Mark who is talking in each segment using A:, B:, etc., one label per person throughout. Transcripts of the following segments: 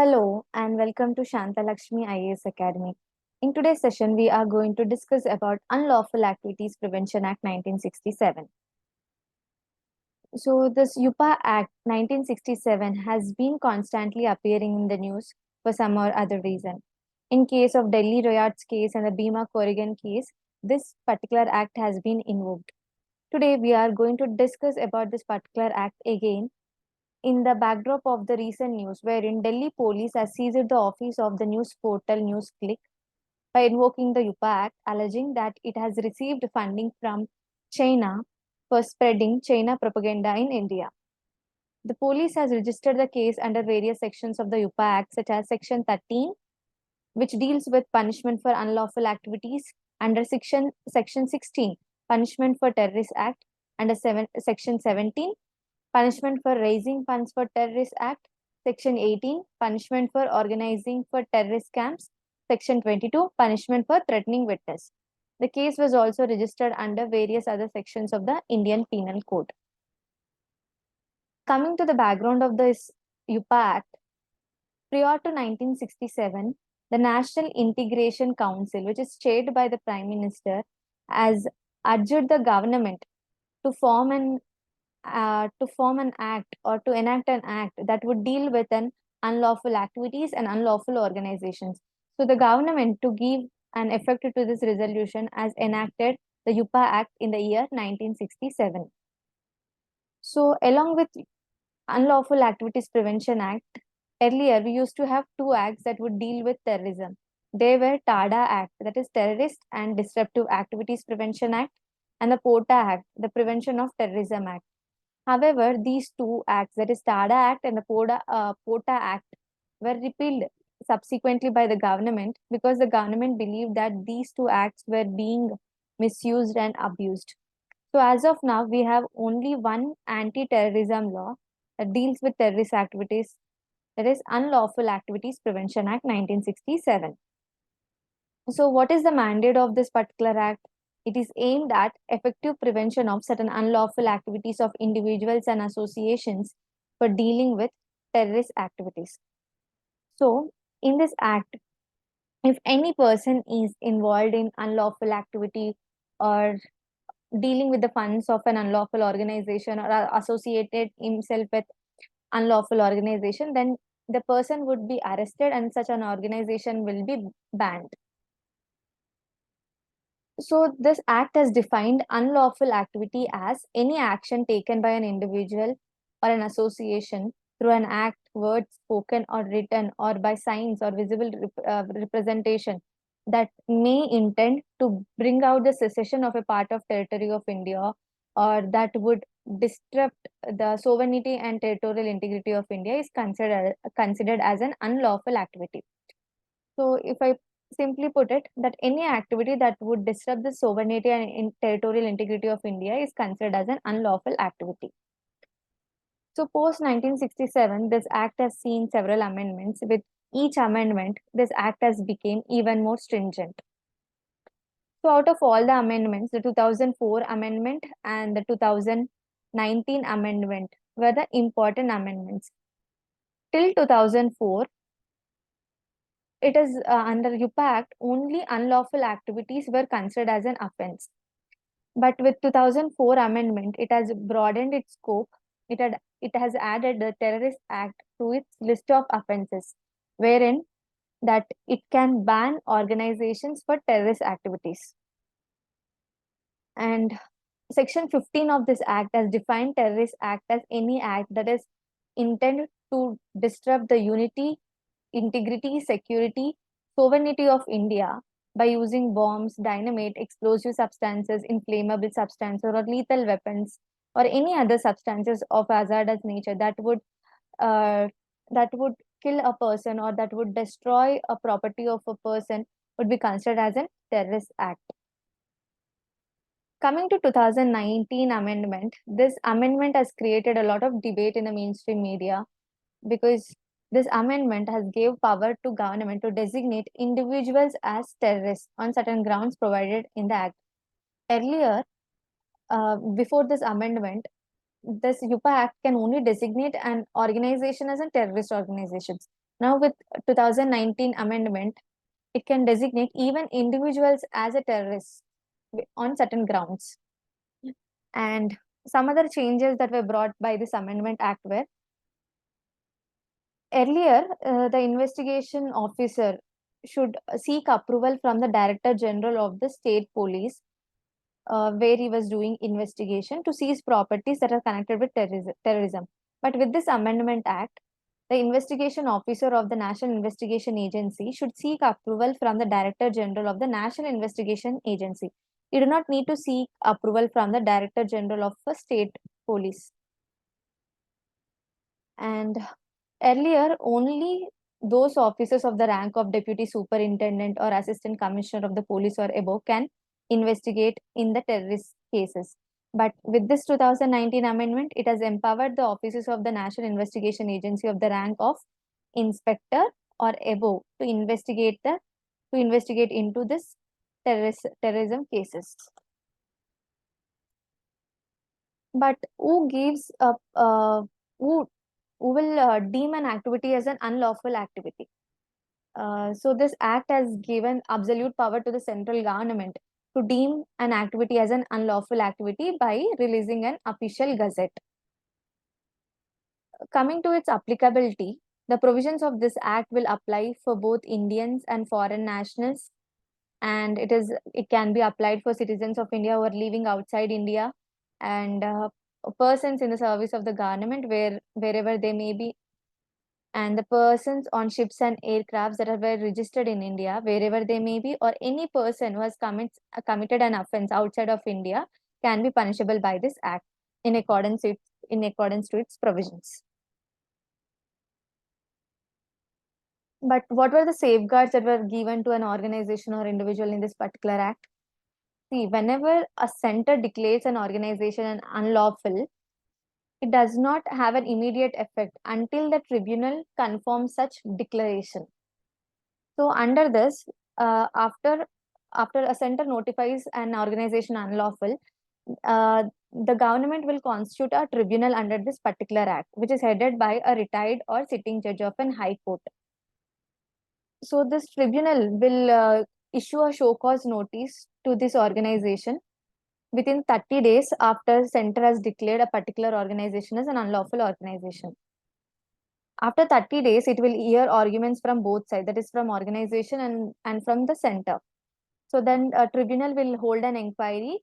A: Hello and welcome to Shanta Lakshmi IAS Academy. In today's session, we are going to discuss about Unlawful Activities Prevention Act 1967. So this UPA Act 1967 has been constantly appearing in the news for some or other reason. In case of Delhi riots case and the Bhima Corrigan case, this particular act has been invoked. Today, we are going to discuss about this particular act again in the backdrop of the recent news wherein Delhi police has seized the office of the news portal NewsClick by invoking the UPA Act, alleging that it has received funding from China for spreading China propaganda in India. The police has registered the case under various sections of the UPA Act, such as Section 13, which deals with punishment for unlawful activities, under Section 16, Punishment for Terrorist Act, under Section 17, Punishment for Raising Funds for Terrorist Act, Section 18, Punishment for Organizing for Terrorist Camps, Section 22, Punishment for Threatening Witness. The case was also registered under various other sections of the Indian Penal Code. Coming to the background of this UPA Act, prior to 1967, the National Integration Council, which is chaired by the Prime Minister, has urged the government to form an act or to enact an act that would deal with an unlawful activities and unlawful organizations. So the government, to give an effect to this resolution, has enacted the UPA Act in the year 1967. So along with Unlawful Activities Prevention Act, earlier we used to have two acts that would deal with terrorism. They were TADA Act, that is Terrorist and Disruptive Activities Prevention Act, and the POTA Act, the Prevention of Terrorism Act. However, these two acts, that is TADA Act and the POTA Act, were repealed subsequently by the government because the government believed that these two acts were being misused and abused. So as of now, we have only one anti-terrorism law that deals with terrorist activities, that is Unlawful Activities Prevention Act 1967. So what is the mandate of this particular act? It is aimed at effective prevention of certain unlawful activities of individuals and associations for dealing with terrorist activities. So, in this act, if any person is involved in unlawful activity or dealing with the funds of an unlawful organization or associated himself with unlawful organization, then the person would be arrested and such an organization will be banned. So this act has defined unlawful activity as any action taken by an individual or an association through an act, word spoken or written, or by signs or visible representation that may intend to bring out the secession of a part of territory of India, or that would disrupt the sovereignty and territorial integrity of India, is considered as an unlawful activity. So if I simply put it, that any activity that would disrupt the sovereignty and territorial integrity of India is considered as an unlawful activity. So post 1967, this act has seen several amendments. With each amendment, this act has become even more stringent. So out of all the amendments, the 2004 amendment and the 2019 amendment were the important amendments. Till 2004, it is under UPA Act, only unlawful activities were considered as an offense. But with 2004 amendment, it has broadened its scope. It has added the Terrorist Act to its list of offenses, wherein that it can ban organizations for terrorist activities. And Section 15 of this act has defined terrorist act as any act that is intended to disrupt the unity, integrity, security, sovereignty of India by using bombs, dynamite, explosive substances, inflammable substances, or lethal weapons, or any other substances of hazardous nature that would kill a person or that would destroy a property of a person would be considered as a terrorist act. Coming to 2019 amendment, this amendment has created a lot of debate in the mainstream media because this amendment has gave power to government to designate individuals as terrorists on certain grounds provided in the act. Earlier, before this amendment, this UPA Act can only designate an organization as a terrorist organization. Now with 2019 amendment, it can designate even individuals as a terrorist on certain grounds. And some other changes that were brought by this Amendment Act were, earlier, the investigation officer should seek approval from the Director General of the State Police, where he was doing investigation to seize properties that are connected with terrorism. But with this Amendment Act, the investigation officer of the National Investigation Agency should seek approval from the Director General of the National Investigation Agency. You do not need to seek approval from the Director General of the State Police. And earlier, only those officers of the rank of Deputy Superintendent or Assistant Commissioner of the Police or above can investigate in the terrorist cases. But with this 2019 amendment, it has empowered the officers of the National Investigation Agency of the rank of Inspector or above to investigate into this terrorism cases. But who gives up? Who will deem an activity as an unlawful activity? So this act has given absolute power to the central government to deem an activity as an unlawful activity by releasing an official gazette. Coming to its applicability, the provisions of this act will apply for both Indians and foreign nationals, and it can be applied for citizens of India who are living outside India, and persons in the service of the government wherever they may be, and the persons on ships and aircrafts that are registered in India, wherever they may be, or any person who has committed an offense outside of India can be punishable by this act in accordance to its provisions. But what were the safeguards that were given to an organization or individual in this particular act? See, whenever a center declares an organization an unlawful, it does not have an immediate effect until the tribunal confirms such declaration. So under this, after a center notifies an organization unlawful, the government will constitute a tribunal under this particular act, which is headed by a retired or sitting judge of an high court. So this tribunal will issue a show cause notice to this organization within 30 days after center has declared a particular organization as an unlawful organization. After 30 days, it will hear arguments from both sides, that is from organization and from the center. So then a tribunal will hold an inquiry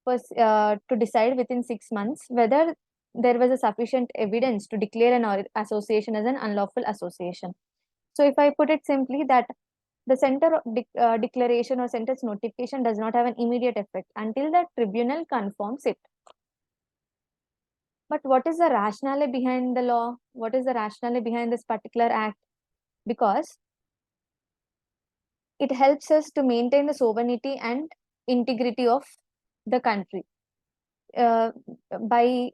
A: to decide within 6 months whether there was a sufficient evidence to declare an association as an unlawful association. So if I put it simply, that the center declaration or center's notification does not have an immediate effect until the tribunal confirms it. But what is the rationale behind the law? What is the rationale behind this particular act? Because it helps us to maintain the sovereignty and integrity of the country by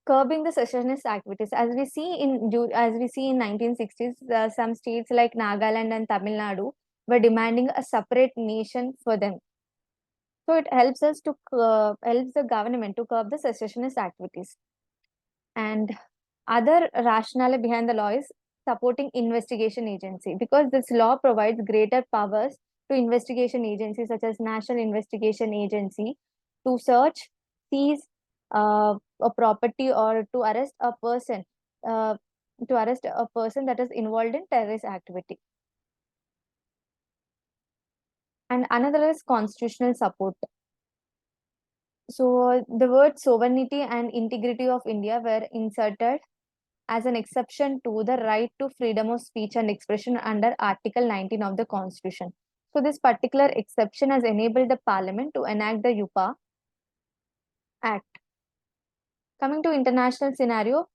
A: curbing the secessionist activities. As we see in 1960s, some states like Nagaland and Tamil Nadu were demanding a separate nation for them. So it helps us to helps the government to curb the secessionist activities. And other rationale behind the law is supporting investigation agency, because this law provides greater powers to investigation agencies such as National Investigation Agency to search, seize a property, or to arrest a person that is involved in terrorist activity. And another is constitutional support. So the word sovereignty and integrity of India were inserted as an exception to the right to freedom of speech and expression under Article 19 of the Constitution. So this particular exception has enabled the Parliament to enact the UPA Act. Coming to international scenario,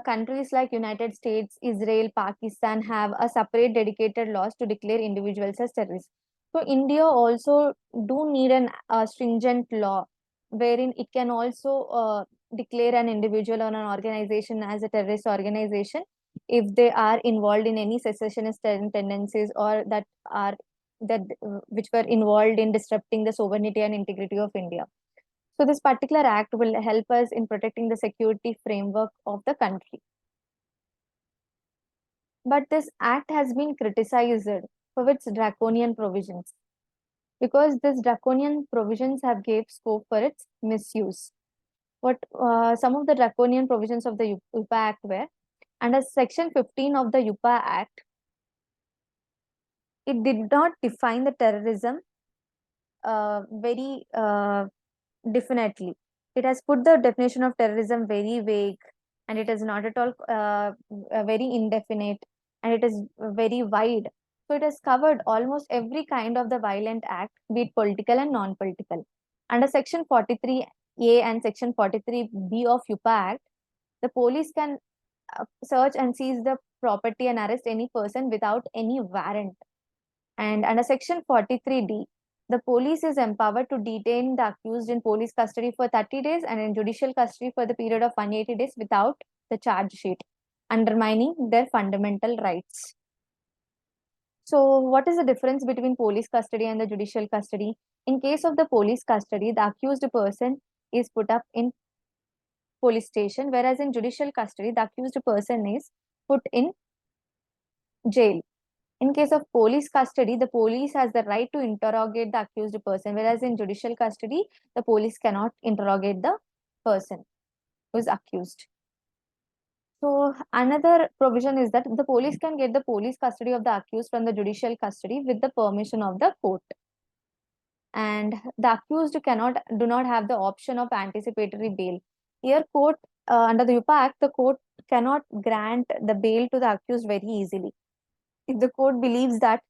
A: countries like United States, Israel, Pakistan have a separate dedicated laws to declare individuals as terrorists. So India also do need a stringent law wherein it can also declare an individual or an organization as a terrorist organization if they are involved in any secessionist tendencies, or which were involved in disrupting the sovereignty and integrity of India. So this particular act will help us in protecting the security framework of the country. But this act has been criticized for its draconian provisions because these draconian provisions have gave scope for its misuse. What some of the draconian provisions of the UPA Act were, under Section 15 of the UPA Act, it did not define the terrorism very definitely. It has put the definition of terrorism very vague, and it is not at all very indefinite, and it is very wide. So it has covered almost every kind of the violent act, be it political and non-political. Under Section 43A and Section 43B of UPA Act, the police can search and seize the property and arrest any person without any warrant. And under Section 43D, the police is empowered to detain the accused in police custody for 30 days and in judicial custody for the period of 180 days without the charge sheet, undermining their fundamental rights. So, what is the difference between police custody and the judicial custody? In case of the police custody, the accused person is put up in police station, whereas in judicial custody, the accused person is put in jail. In case of police custody, the police has the right to interrogate the accused person, whereas in judicial custody, the police cannot interrogate the person who is accused. So another provision is that the police can get the police custody of the accused from the judicial custody with the permission of the court. And the accused do not have the option of anticipatory bail. Here, court under the UPA Act, the court cannot grant the bail to the accused very easily. If the court believes that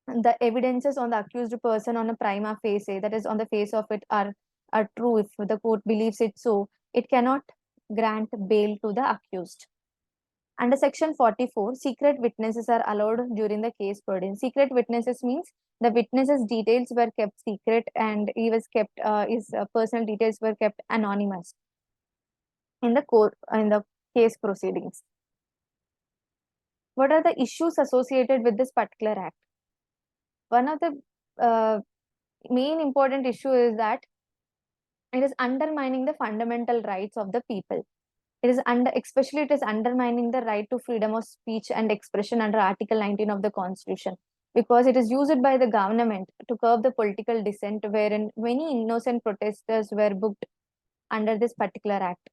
A: the evidences on the accused person on a prima facie, that is on the face of it, are true, if the court believes it so, it cannot grant bail to the accused. Under Section 44, secret witnesses are allowed during the case proceedings. Secret witnesses means the witnesses' details were kept secret and he was kept, his personal details were kept anonymous in the case proceedings. What are the issues associated with this particular act? One of the main important issue is that it is undermining the fundamental rights of the people. Especially it is undermining the right to freedom of speech and expression under Article 19 of the Constitution, because it is used by the government to curb the political dissent, wherein many innocent protesters were booked under this particular act.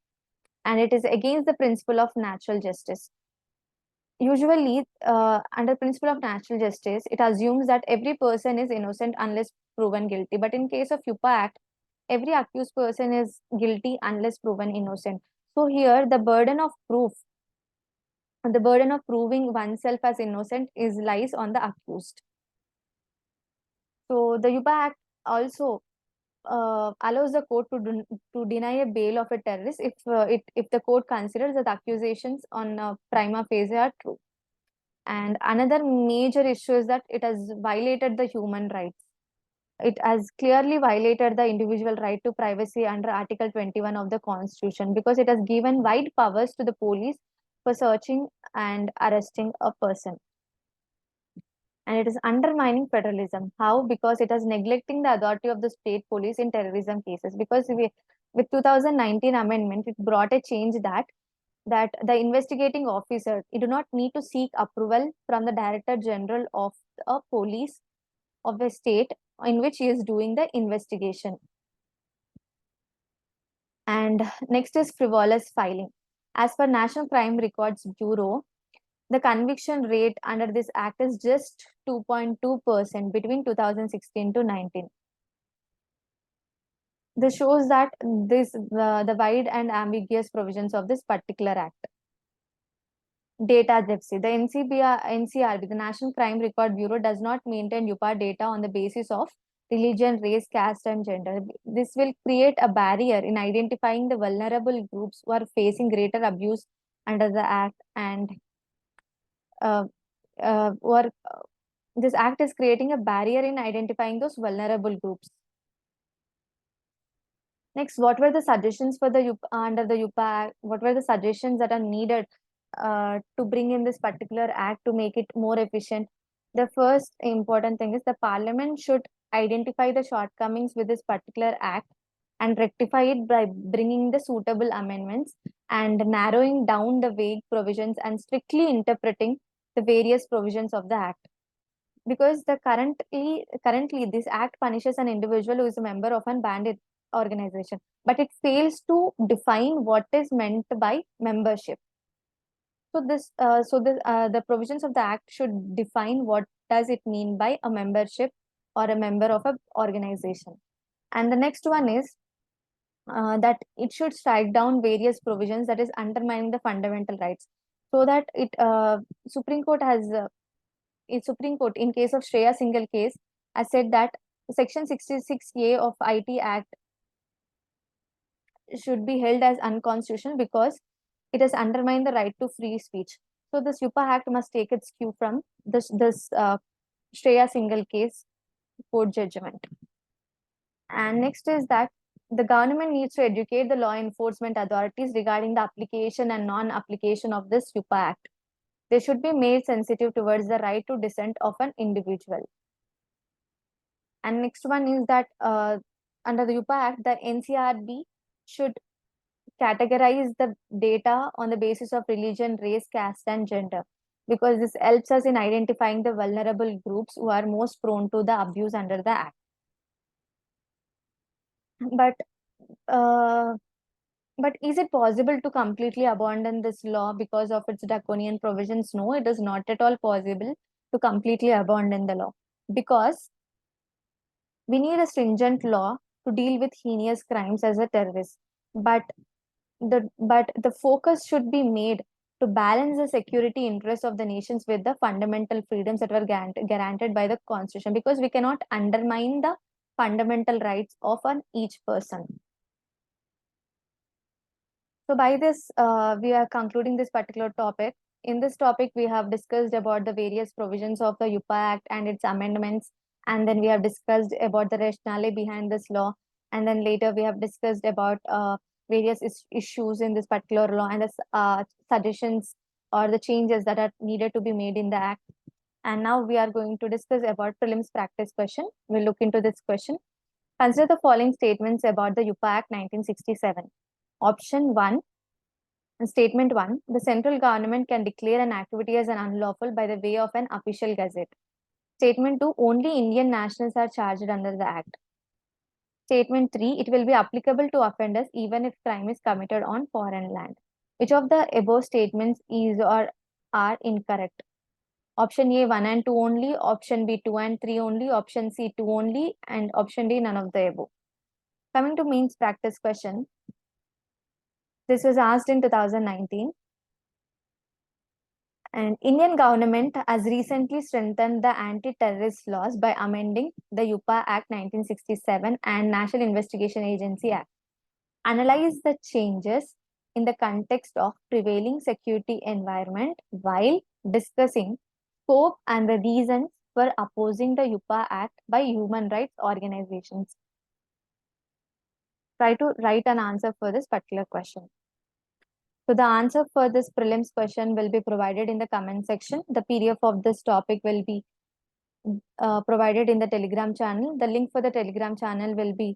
A: And it is against the principle of natural justice. Usually, under principle of natural justice, it assumes that every person is innocent unless proven guilty. But in case of UPA Act, every accused person is guilty unless proven innocent. So here, the burden of proving oneself as innocent lies on the accused. So the UPA Act also allows the court to deny a bail of a terrorist if the court considers that the accusations on prima facie are true. And another major issue is that it has violated the human rights. It has clearly violated the individual right to privacy under Article 21 of the Constitution, because it has given wide powers to the police for searching and arresting a person. And it is undermining federalism. How? Because it is neglecting the authority of the state police in terrorism cases. Because with 2019 amendment, it brought a change that the investigating officer, you do not need to seek approval from the Director General of a police of a state in which he is doing the investigation. And next is frivolous filing. As per National Crime Records Bureau, the conviction rate under this act is just 2.2% between 2016 to 19. This shows that the wide and ambiguous provisions of this particular act. Data theft. The NCRB, the National Crime Record Bureau, does not maintain UPA data on the basis of religion, race, caste, and gender. This will create a barrier in identifying the vulnerable groups who are facing greater abuse under the act, and this act is creating a barrier in identifying those vulnerable groups. Next, what were the suggestions for the under the UPA Act? What were the suggestions that are needed to bring in this particular act to make it more efficient? The first important thing is the Parliament should identify the shortcomings with this particular act and rectify it by bringing the suitable amendments and narrowing down the vague provisions and strictly interpreting the various provisions of the act. Because the currently this act punishes an individual who is a member of a banned organization, but it fails to define what is meant by membership. So the provisions of the act should define what does it mean by a membership or a member of an organization. And the next one is that it should strike down various provisions that is undermining the fundamental rights, so that Supreme Court has Supreme Court in case of Shreya single case has said that Section 66A of IT Act should be held as unconstitutional because it has undermined the right to free speech. So this UPA Act must take its cue from this Shreya single case court judgment. And next is that the government needs to educate the law enforcement authorities regarding the application and non-application of this UPA Act. They should be made sensitive towards the right to dissent of an individual. And next one is that under the UPA Act, the NCRB should categorize the data on the basis of religion, race, caste, and gender, because this helps us in identifying the vulnerable groups who are most prone to the abuse under the Act. But is it possible to completely abandon this law because of its draconian provisions? No, it is not at all possible to completely abandon the law, because we need a stringent law to deal with heinous crimes as a terrorist. But the focus should be made to balance the security interests of the nations with the fundamental freedoms that were guaranteed by the Constitution, because we cannot undermine the fundamental rights of each person. So by this, we are concluding this particular topic. In this topic, we have discussed about the various provisions of the UPA Act and its amendments. And then we have discussed about the rationale behind this law. And then later we have discussed about various issues in this particular law and the suggestions or the changes that are needed to be made in the Act. And now we are going to discuss about prelims practice question. We'll look into this question. Consider the following statements about the UPA Act 1967. Option 1, Statement 1, the central government can declare an activity as an unlawful by the way of an official gazette. Statement 2, only Indian nationals are charged under the Act. Statement 3, it will be applicable to offenders even if crime is committed on foreign land. Which of the above statements is or are incorrect? Option A, 1 and 2 only, option B, 2 and 3 only, option C, 2 only, and option D, none of the above. Coming to means practice question. This was asked in 2019. And Indian government has recently strengthened the anti-terrorist laws by amending the UPA Act 1967 and National Investigation Agency Act. Analyze the changes in the context of prevailing security environment while discussing scope and the reasons for opposing the UPA Act by human rights organizations. Try to write an answer for this particular question. So the answer for this prelims question will be provided in the comment section. The PDF of this topic will be provided in the Telegram channel. The link for the Telegram channel will be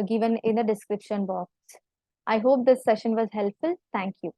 A: given in the description box. I hope this session was helpful. Thank you.